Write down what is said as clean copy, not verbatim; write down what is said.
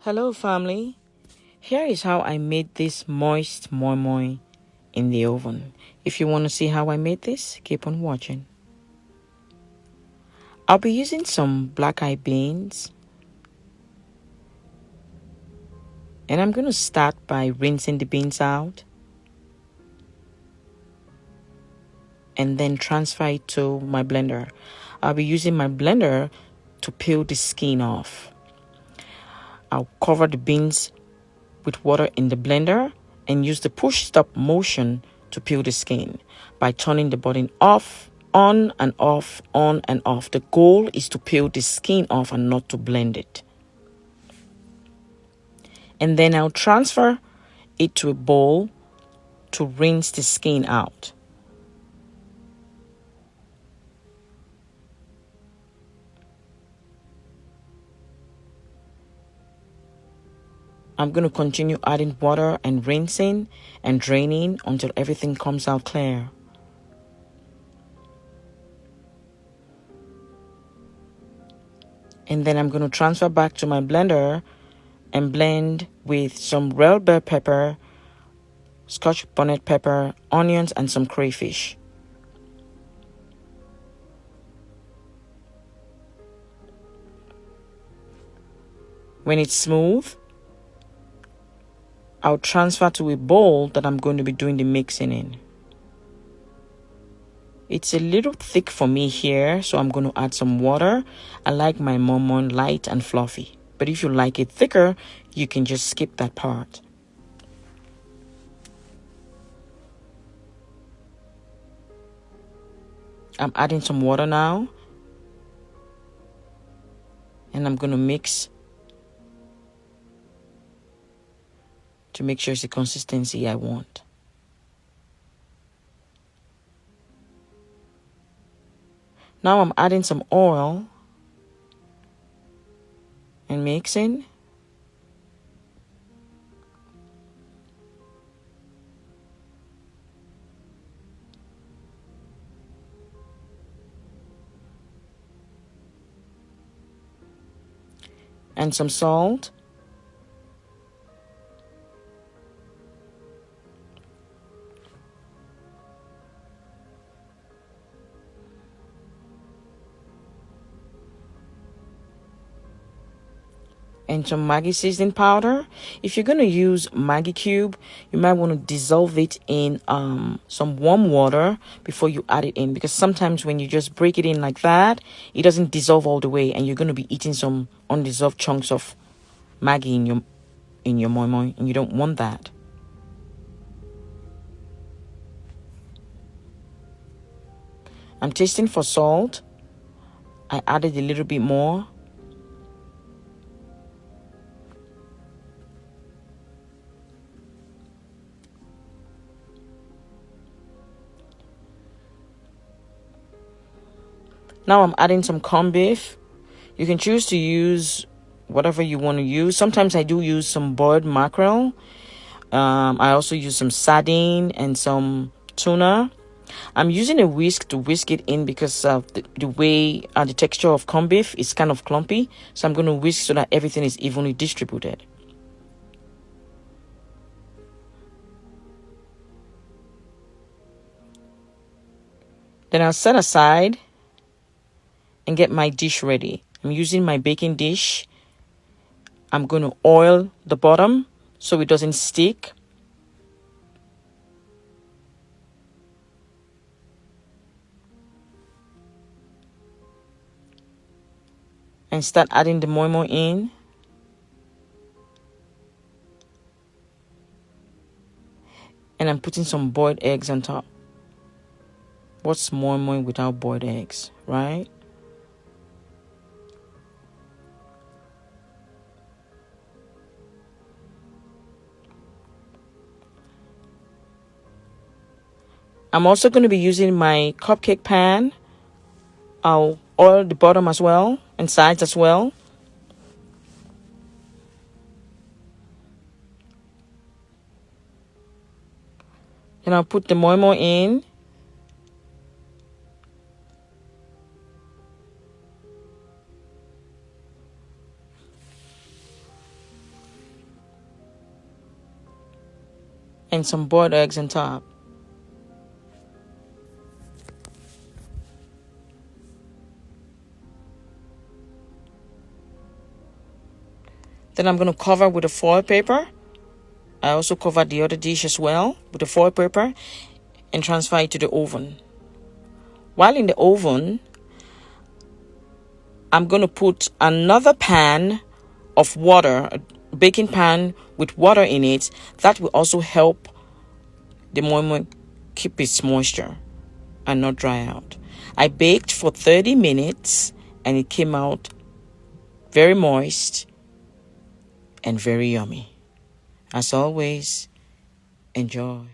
Hello family, here is how I made this moist moi moi in the oven. If you want to see how I made this, keep on watching. I'll be using some black eyed beans, and I'm going to start by rinsing the beans out and then transfer it to my blender. I'll be using my blender to peel the skin off. I'll cover the beans with water in the blender and use the push stop motion to peel the skin by turning the button off, on and off, on and off. The goal is to peel the skin off and not to blend it. And then I'll transfer it to a bowl to rinse the skin out. I'm going to continue adding water and rinsing and draining until everything comes out clear. And then I'm going to transfer back to my blender and blend with some red bell pepper, Scotch bonnet pepper, onions, and some crayfish. When it's smooth, I'll transfer to a bowl that I'm going to be doing the mixing in. It's a little thick for me here, so I'm going to add some water. I like my moi moi light and fluffy, but if you like it thicker, you can just skip that part. I'm adding some water now, and I'm going to mix to make sure it's the consistency I want. Now I'm adding some oil and mixing. And some salt. And some Maggi seasoning powder. If you're going to use Maggi cube, you might want to dissolve it in some warm water before you add it in, because sometimes when you just break it in like that, it doesn't dissolve all the way, and you're going to be eating some undissolved chunks of Maggi in your moi moi, and you don't want that. I'm tasting for salt. I added a little bit more. Now I'm adding some corned beef. You can choose to use whatever you want to use. Sometimes I do use some boiled mackerel. I also use some sardine and some tuna. I'm using a whisk to whisk it in because of the way the texture of corned beef is kind of clumpy. So I'm going to whisk so that everything is evenly distributed. Then I'll set aside and get my dish ready. I'm using my baking dish. I'm going to oil the bottom so it doesn't stick. And start adding the moi moi in. And I'm putting some boiled eggs on top. What's moi moi without boiled eggs, right? I'm also going to be using my cupcake pan. I'll oil the bottom as well and sides as well. Then I'll put the moi moi in. and some boiled eggs on top. Then I'm going to cover with a foil paper. I also covered the other dish as well with a foil paper and transfer it to the oven. While in the oven, I'm going to put another pan of water, a baking pan with water in it. That will also help the moi moi keep its moisture and not dry out. I baked for 30 minutes and it came out very moist and very yummy. As always, enjoy.